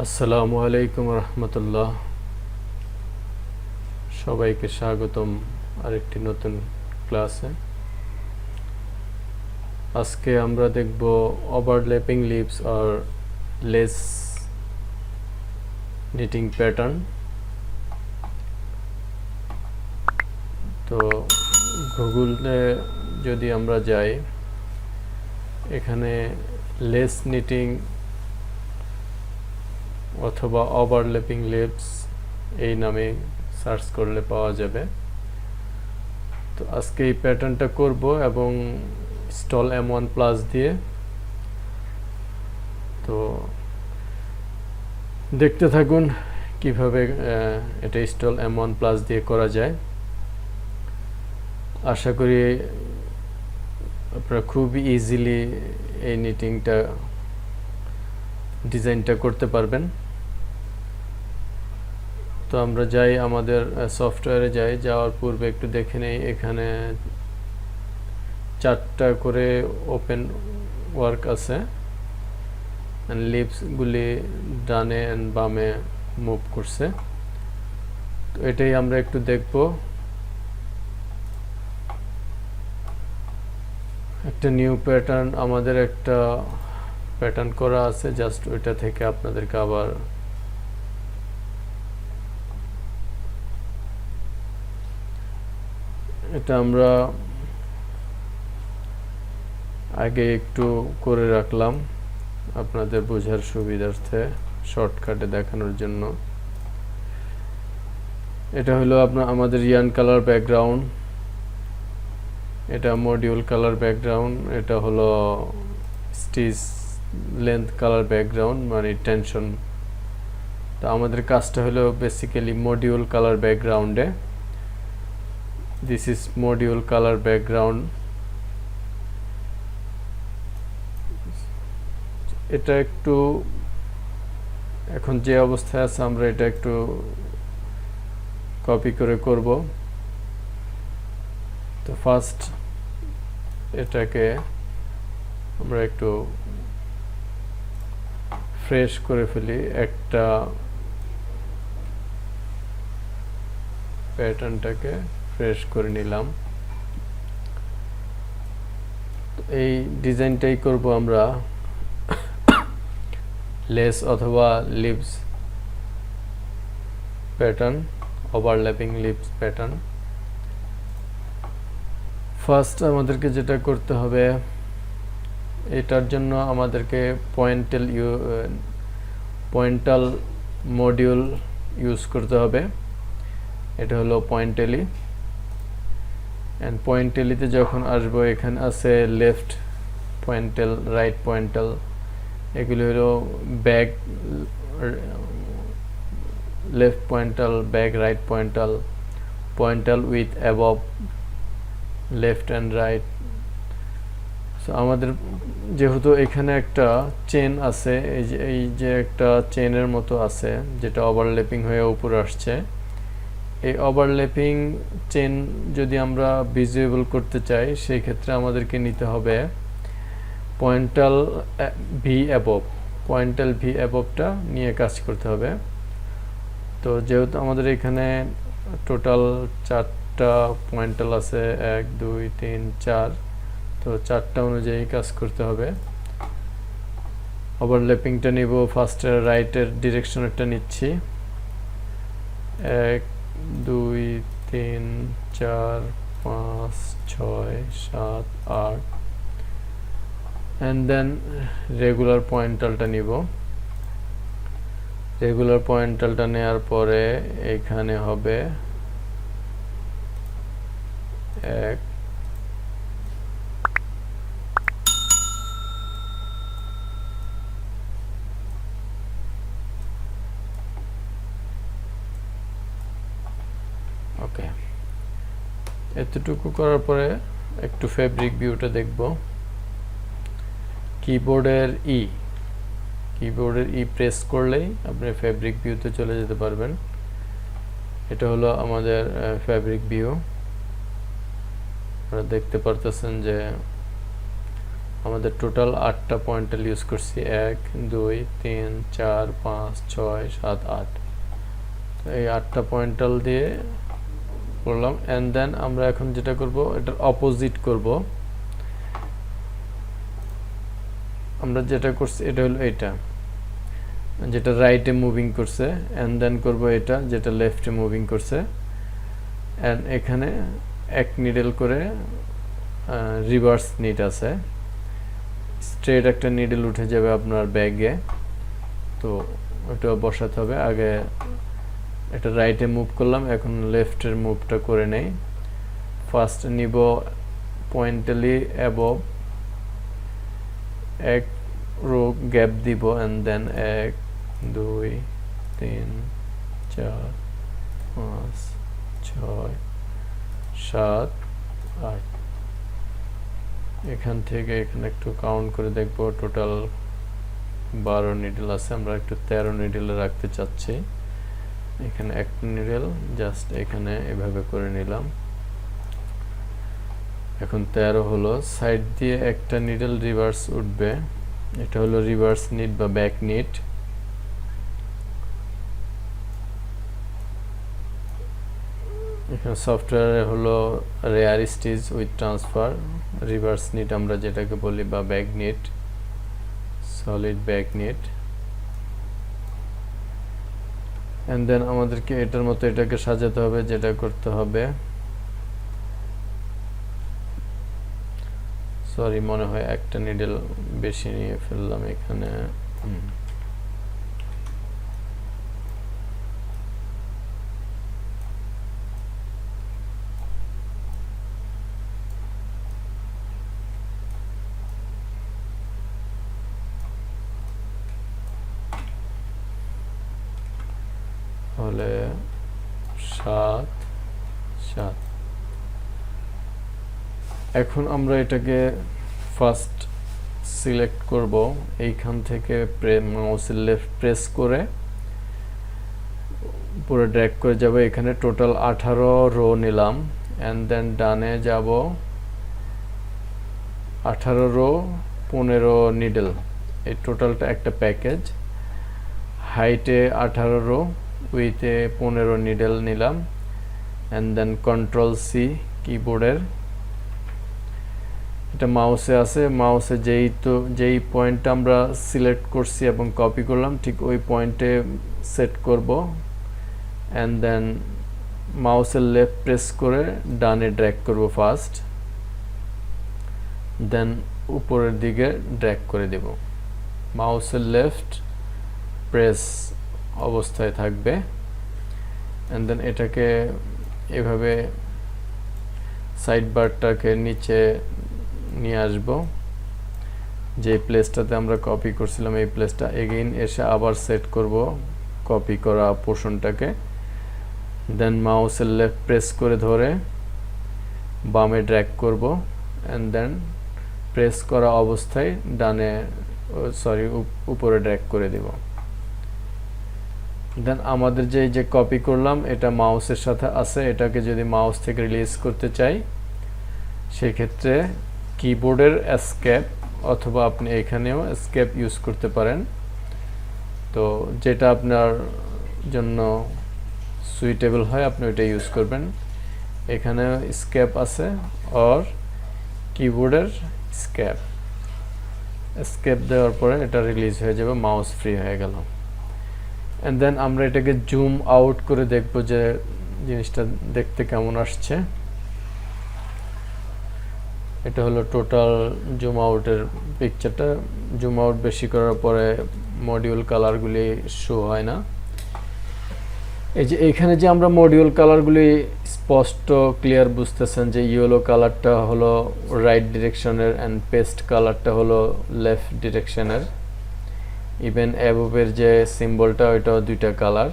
আসসালামু আলাইকুম রহমতুল্লাহ। সবাইকে স্বাগতম আরেকটি নতুন ক্লাসে। আজকে আমরা দেখব ওভারল্যাপিং লিভস আর লেস নিটিং প্যাটার্ন। তো গুগলে যদি আমরা যাই, এখানে লেস নিটিং অথবা ওভারল্যাপিং লিভস এই নামে সার্চ করলে পাওয়া যাবে। তো আজকে এই প্যাটার্নটা করব এবং স্টল M1 প্লাস দিয়ে। তো দেখতে থাকুন কিভাবে এটা স্টল M1 প্লাস দিয়ে করা যায়। আশা করি আপনারা খুব ইজিলি এই নিটিংটা ডিজাইনটা করতে পারবেন। তো আমরা যাই, আমাদের সফটওয়্যারে যাই। যাওয়ার পূর্বে একটু দেখে নেই, এখানে 4টা করে ওপেন ওয়ার্ক আছে। লিভসগুলি ডানে এন্ড বামে মুভ করছে। তো এটাই আমরা একটু দেখব। একটা নিউ প্যাটার্ন, আমাদের একটা প্যাটার্ন করা আছে, জাস্ট ওইটা থেকে আপনাদেরকে আবার এটা আমরা আগে একটু করে রাখলাম আপনাদের বোঝার সুবিধার্থে, শর্টকাটে দেখানোর জন্য। এটা হলো আমাদের ইয়ান কালার ব্যাকগ্রাউন্ড, এটা মডিউল কালার ব্যাকগ্রাউন্ড, এটা হলো স্টিচ লেন্থ কালার ব্যাকগ্রাউন্ড, মানে টেনশন। তো আমাদের কাজটা হলো বেসিক্যালি মডিউল কালার ব্যাকগ্রাউন্ডে। This is module colour background. এটা একটু এখন যে অবস্থায় আছে আমরা এটা একটু কপি করে করব। তো ফার্স্ট এটাকে আমরা একটু ফ্রেশ করে ফেলি। একটা প্যাটার্নটাকে ফ্রেশ করে নিলাম। এই ডিজাইনটাই করব আমরা লেস অথবা leaves pattern, overlapping leaves pattern. First আমাদেরকে যেটা করতে হবে, এটার জন্য আমাদেরকে পয়েন্টাল মডিউল ইউজ করতে হবে। এটা হলো পয়েন্টেলি। এন্ড পয়েন্টেলিতে যখন আসবো, এখানে আছে লেফট পয়েন্টেল, রাইট পয়েন্টেল। এগুলো হলো back left pointer, back right pointer, pointer with above left and right. So আমাদের যেহেতু এখানে একটা চেন আছে, এই যে একটা চেনের মতো আছে যেটা ওভারল্যাপিং হয়ে উপরে আসছে, এই ওভারল্যাপিং চেন যদি আমরা ভিজিবল করতে চাই, সেই ক্ষেত্রে আমাদেরকে নিতে হবে পয়েন্টাল ভি অ্যাবভ। পয়েন্টাল ভি অ্যাবভটা নিয়ে কাজ করতে হবে। তো যেহেতু আমাদের এখানে টোটাল 4টা পয়েন্টাল আছে, 1 2 3 4, তো 4টা অনুযায়ী কাজ করতে হবে। ওভারল্যাপিংটা নিব ফার্স্টে রাইটের ডিরেকশনেরটা নিচ্ছি, 1 2 3 4 5 6 7 8, and then রেগুলার পয়েন্টালটা নিব। রেগুলার পয়েন্টালটা নেওয়ার পরে এখানে হবে 1 ওকে। এতটুকু করার পরে একটু ফেব্রিক ভিউটা দেখব। কিবোর্ডের ই প্রেস করলেই আপনি ফেব্রিক ভিউতে চলে যেতে পারবেন। এটা হলো আমাদের ফেব্রিক ভিউ। আপনারা দেখতে পারতেছেন যে আমাদের টোটাল 8টা পয়েন্টাল ইউজ করছি 1 2 3 4 5 6 7 8 তো এই 8টা পয়েন্টাল দিয়ে করলাম এন্ড দেন আমরা এখন যেটা করব এটার অপোজিট করব আমরা যেটা করছি এটা হলো এটা যেটা রাইটে মুভিং করছে এন্ড দেন করব এটা যেটা লেফটে মুভিং করছে এন্ড এখানে এক নিডল করে রিভার্স নিট আছে স্ট্রেট একটা নিডল উঠে যাবে আপনার ব্যাগে তো ওটা বসাতে হবে আগে এটা রাইটে মুভ করলাম এখন লেফটের মুভটা করে নেই ফার্স্ট নিব পয়েন্টালি অ্যাবভ এক রো গ্যাপ দিব এন্ড দেন 1 2 3 4 5 6 7 8 এখান থেকে এখানে একটু কাউন্ট করে দেখব টোটাল 12 নিডল আছে আমরা একটু 13 নিডলে রাখতে চাচ্ছি এখানে একটা নিডল জাস্ট এখানে এভাবে করে নিলাম এখন 13 হলো সাইড দিয়ে একটা নিডল রিভার্স উঠবে এটা হলো রিভার্স নিট বা ব্যাক নিট এখানে সফটওয়্যারে হলো rare stitch with transfer reverse knit আমরা যেটাকে বলি বা back knit solid back knit and then আমাদেরকে এটার মতো এটাকে সাজাতে হবে যেটা করতে হবে সরি মনে হয় একটা নিডল বেশি নিয়ে ফেললাম এখানে হলে 7 7 এখন আমরা এটাকে ফার্স্ট সিলেক্ট করব এইখান থেকে মাউসের লেফট প্রেস করে পুরো ড্র্যাগ করে যাব এখানে টোটাল 18 রো নিলাম এন্ড দেন ডানে যাব 18 রো 15 নিডল এই টোটালটা একটা প্যাকেজ হাইটে 18 রো উইথে 15 নিডল নিলাম এন্ড দেন কন্ট্রোল সি কিবোর্ডের এটা মাউসে আছে মাউসে যেই পয়েন্টটা আমরা সিলেক্ট করছি এবং কপি করলাম ঠিক ওই পয়েন্টে সেট করব এন্ড দেন মাউসের লেফট প্রেস করে ডানে ড্র্যাগ করব ফার্স্ট দেন উপরের দিকে ড্র্যাগ করে দেব মাউসের লেফট প্রেস অবস্থায় থাকবে এন্ড দেন এটাকে এভাবে সাইড বারটাকে নিচে নিয়ে আসব যে প্লেসটাতে আমরা কপি করছিলাম এই প্লেসটা এগেইন এসে আবার সেট করব কপি করা পোরশনটাকে দেন মাউসের লেফট প্রেস করে ধরে বামে ড্র্যাগ করব এন্ড দেন প্রেস করা অবস্থায় ডানে উপরে ড্র্যাগ করে দেব দেন আমাদের যে কপি করলাম এটা মাউসের সাথে আছে এটাকে যদি মাউস থেকে রিলিজ করতে চাই সেই ক্ষেত্রে কিবোর্ডের এস্কেপ অথবা আপনি এখানেও এস্কেপ ইউজ করতে পারেন তো যেটা আপনার জন্য সুইটেবল হয় আপনি ওটা ইউজ করবেন এখানে এস্কেপ আছে আর কিবোর্ডের এস্কেপ দেওয়ার পরে এটা রিলিজ হয়ে যাবে মাউস ফ্রি হয়ে গেল এন্ড দেন আমরা এটাকে জুম আউট করে দেখব যে জিনিসটা দেখতে কেমন আসছে এটা হলো টোটাল জুম আউটের পিকচারটা জুম আউট বেশি করার পরে মডিউল কালারগুলি শো হয় না এই যে এখানে যে আমরা মডিউল কালারগুলি স্পষ্ট ক্লিয়ার বুঝতেছেন যে ইয়েলো কালারটা হলো রাইট ডিরেকশনের এন্ড পেস্ট কালারটা হলো লেফট ডিরেকশনের ইভেন অ্যাবোভের যে সিম্বলটা ওইটাও দুইটা কালার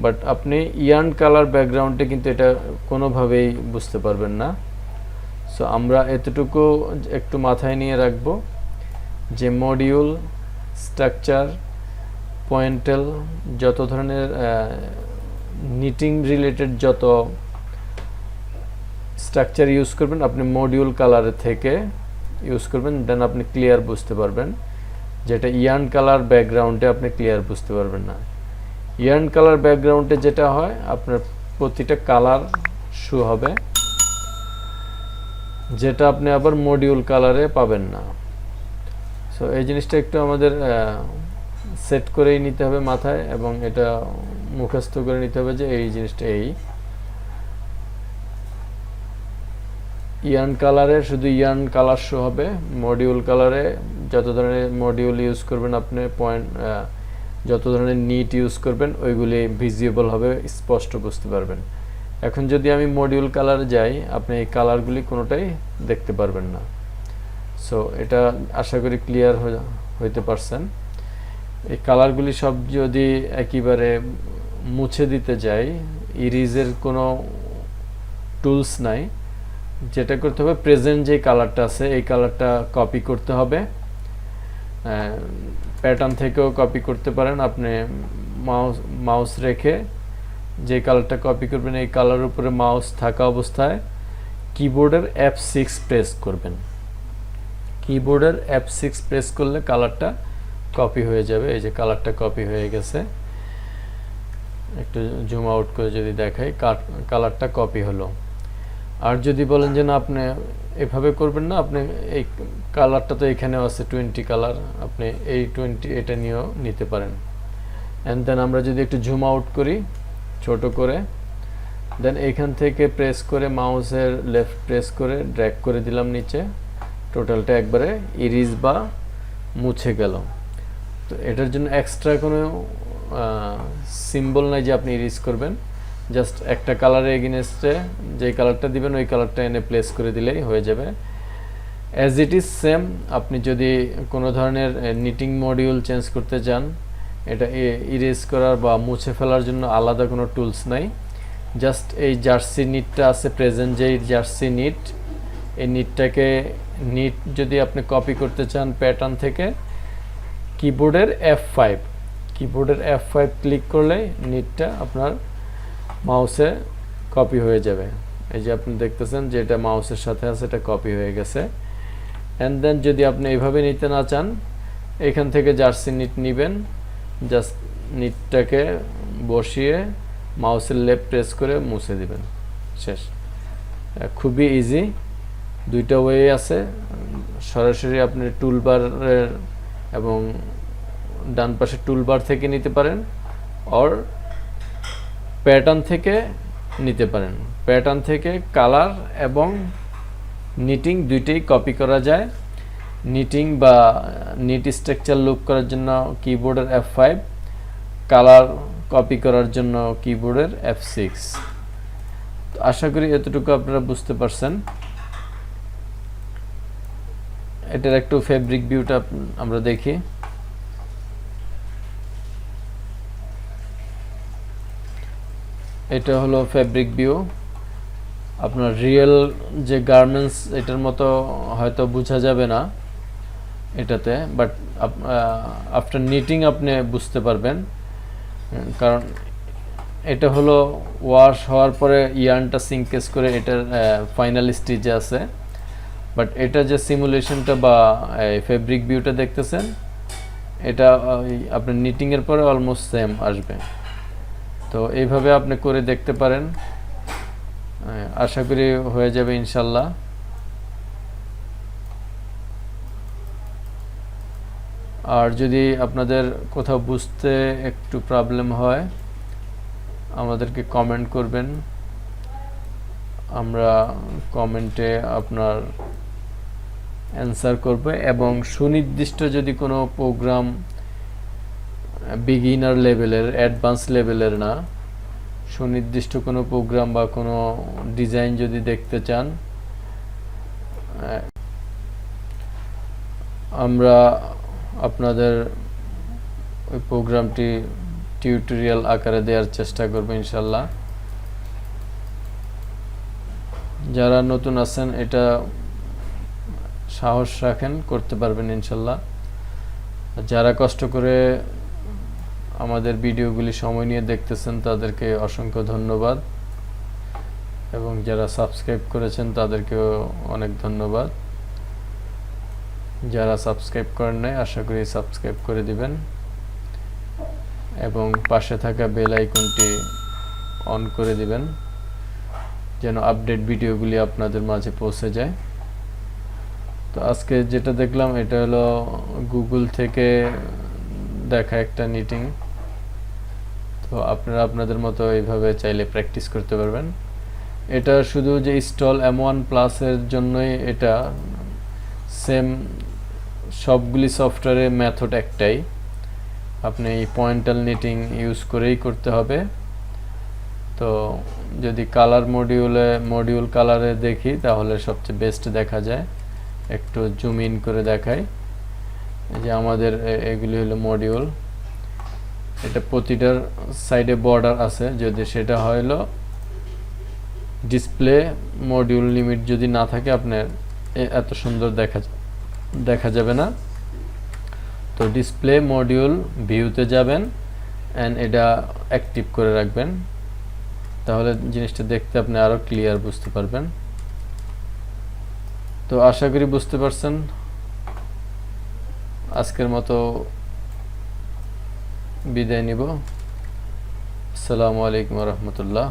বাট আপনি ইয়ার্ন কালার ব্যাকগ্রাউন্ডে কিন্তু এটা কোনোভাবেই বুঝতে পারবেন না সো আমরা এতটুকু একটু মাথায় নিয়ে রাখব যে মডিউল স্ট্রাকচার পয়েন্টেল যত ধরনের নিটিং রিলেটেড যত স্ট্রাকচার ইউজ করবেন আপনি মডিউল কালারের থেকে ইউজ করবেন, দেন আপনি ক্লিয়ার বুঝতে পারবেন। যেটা ইয়ার্ন কালার ব্যাকগ্রাউন্ডে আপনি ক্লিয়ার বুঝতে পারবেন না। ইয়ার্ন কালার ব্যাকগ্রাউন্ডে যেটা হয়, আপনার প্রতিটা কালার শো হবে, যেটা আপনি আবার মডিউল কালারে পাবেন না। সো এই জিনিসটা একটু আমাদের সেট করেই নিতে হবে মাথায়, এবং এটা মুখস্থ করে নিতে হবে যে এই জিনিসটা এই ইয়ার্ন কালারে শুধু ইয়ার্ন কালার শো হবে, মডিউল কালারে যত ধরনের মডিউল ইউজ করবেন আপনি, যত ধরনের নিট ইউজ করবেন ওইগুলি ভিজিবল হবে, স্পষ্ট বুঝতে পারবেন। এখন যদি আমি মডিউল কালারে যাই, আপনি এই কালারগুলি কোনোটাই দেখতে পারবেন না। সো এটা আশা করি ক্লিয়ার হইতে পারছেন। এই কালারগুলি সব যদি একেবারে মুছে দিতে যাই, ইরেজের কোনো টুলস নাই। যেটা করতে হবে, প্রেজেন্ট যে কালারটা আছে এই কালারটা কপি করতে হবে। প্যাটার্ন থেকেও কপি করতে পারেন, আপনি মাউস রেখে যে কালারটা কপি করবেন এই কালারের উপরে মাউস থাকা অবস্থায় কিবোর্ডের F6 প্রেস করবেন। কিবোর্ডের F6 প্রেস করলে কালারটা কপি হয়ে যাবে। এই যে কালারটা কপি হয়ে গেছে, একটু জুম আউট করে যদি দেখাই, কালারটা কপি হলো। আর যদি বলেন যে না আপনি এভাবে করবেন না, আপনি এই কালারটা তো এখানেও আছে 20 কালার, আপনি এই 20 এটা নিয়েও নিতে পারেন। অ্যান্ড দেন আমরা যদি একটু জুম আউট করি ছোট করে, দেন এইখান থেকে প্রেস করে মাউসের লেফট প্রেস করে ড্র্যাগ করে দিলাম নিচে, টোটালটা একবারে ইরেজ বা মুছে গেল। তো এটার জন্য এক্সট্রা কোনো সিম্বল নাই যে আপনি ইরেজ করবেন, জাস্ট একটা কালারের এগেইনস্টে যে কালারটা দিবেন ওই কালারটা এনে প্লেস করে দিলেই হয়ে যাবে। অ্যাজ ইট ইজ সেম, আপনি যদি কোনো ধরনের নিটিং মডিউল চেঞ্জ করতে চান, এটা ইরেজ করার বা মুছে ফেলার জন্য আলাদা কোনো টুলস নাই। জাস্ট এই জার্সি নিটটা আছে, প্রেজেন্ট যেই জার্সি নিট, এই নিটটাকে যদি আপনি কপি করতে চান প্যাটার্ন থেকে, কিবোর্ডের F5 ক্লিক করলে নিটটা আপনার মাউসে কপি হয়ে যাবে। এই যে আপনি দেখতেছেন যে এটা মাউসের সাথে আছে, এটা কপি হয়ে গেছে। অ্যান্ড দেন যদি আপনি এইভাবে নিতে না চান, এখান থেকে জার্সি নিট নেবেন, জাস্ট নিটটাকে বসিয়ে মাউসের লেফট প্রেস করে মুছে দিবেন, শেষ। খুবই ইজি, দুইটা ওয়ে আছে। সরাসরি আপনি টুলবারের এবং ডান পাশে টুলবার থেকে নিতে পারেন, অর প্যাটার্ন থেকে নিতে পারেন। প্যাটার্ন থেকে কালার এবং নিটিং দুইটাই কপি করা যায়। নিটিং বা নিট স্ট্রাকচার লুক করার জন্য কিবোর্ডের F5, কালার কপি করার জন্য কিবোর্ডের F6। আশা করি এতটুকু আপনারা বুঝতে পারছেন। এটার একটু ফেব্রিক ভিউটা আমরা দেখি। এটা হলো ফেব্রিক ভিউ। আপনার রিয়েল যে গার্মেন্টস এটার মতো হয়তো বোঝা যাবে না এটাতে, বাট আফটার নিটিং আপনি বুঝতে পারবেন, কারণ এটা হলো ওয়াশ হওয়ার পরে ইয়ার্নটা সিঙ্কেজ করে এটার ফাইনাল স্টেজে আছে। বাট এটা যে সিমুলেশনটা বা ফেব্রিক ভিউটা দেখতেছেন, এটা আপনার নিটিংয়ের পরে অলমোস্ট সেম আসবে। তো এইভাবে আপনি করে দেখতে পারেন, আশা করি হয়ে যাবে ইনশাল্লাহ। আর যদি আপনাদের কোথাও বুঝতে একটু প্রবলেম হয়, আমাদেরকে কমেন্ট করবেন, আমরা কমেন্টে আপনার অ্যান্সার করব। এবং সুনির্দিষ্ট যদি কোনো প্রোগ্রাম বিগিনার লেভেলের, অ্যাডভান্স লেভেলের না, সুনির্দিষ্ট কোনো প্রোগ্রাম বা কোনো ডিজাইন যদি দেখতে চান, আমরা আপনাদের ওই প্রোগ্রামটি টিউটোরিয়াল আকারে দেওয়ার চেষ্টা করব ইনশাল্লাহ। যারা নতুন আছেন এটা সাহস রাখেন, করতে পারবেন ইনশাল্লাহ। যারা কষ্ট করে আমাদের ভিডিওগুলি সময় নিয়ে দেখতেছেন তাদেরকে অসংখ্য ধন্যবাদ, এবং যারা সাবস্ক্রাইব করেছেন তাদেরকেও অনেক ধন্যবাদ। যারা সাবস্ক্রাইব করেন নাই আশা করি সাবস্ক্রাইব করে দিবেন এবং পাশে থাকা বেল আইকনটি অন করে দিবেন যেন আপডেট ভিডিওগুলি আপনাদের মাঝে পৌঁছে যায়। তো আজকে যেটা দেখলাম এটা হলো গুগল থেকে দেখা একটা নিটিং। তো আপনারা আপনাদের মতো এইভাবে চাইলে প্র্যাকটিস করতে পারবেন। এটা শুধু যে স্টল M1 প্লাসের জন্যই, এটা সেম সবগুলি সফটওয়্যারে মেথড একটাই, আপনি এই পয়েন্টাল নিটিং ইউজ করেই করতে হবে। তো যদি কালার মডিউল কালারে দেখি তাহলে সবচেয়ে বেস্ট দেখা যায়। একটু জুম ইন করে দেখাই। এই যে আমাদের এগুলি হলো মডিউল, এটা প্রতিটার সাইডে বর্ডার আছে। যদি সেটা হলো ডিসপ্লে মডিউল লিমিট যদি না থাকে আপনার এত সুন্দর দেখা যাবে না। তো ডিসপ্লে মডিউল ভিউতে যাবেন এন্ড এটা অ্যাক্টিভ করে রাখবেন, তাহলে জিনিসটা দেখতে আপনি আরো ক্লিয়ার বুঝতে পারবেন। তো আশা করি বুঝতে পারছেন। আজকের মতো বিদায় নিব। আসসালামু আলাইকুম ওয়া রাহমাতুল্লাহ।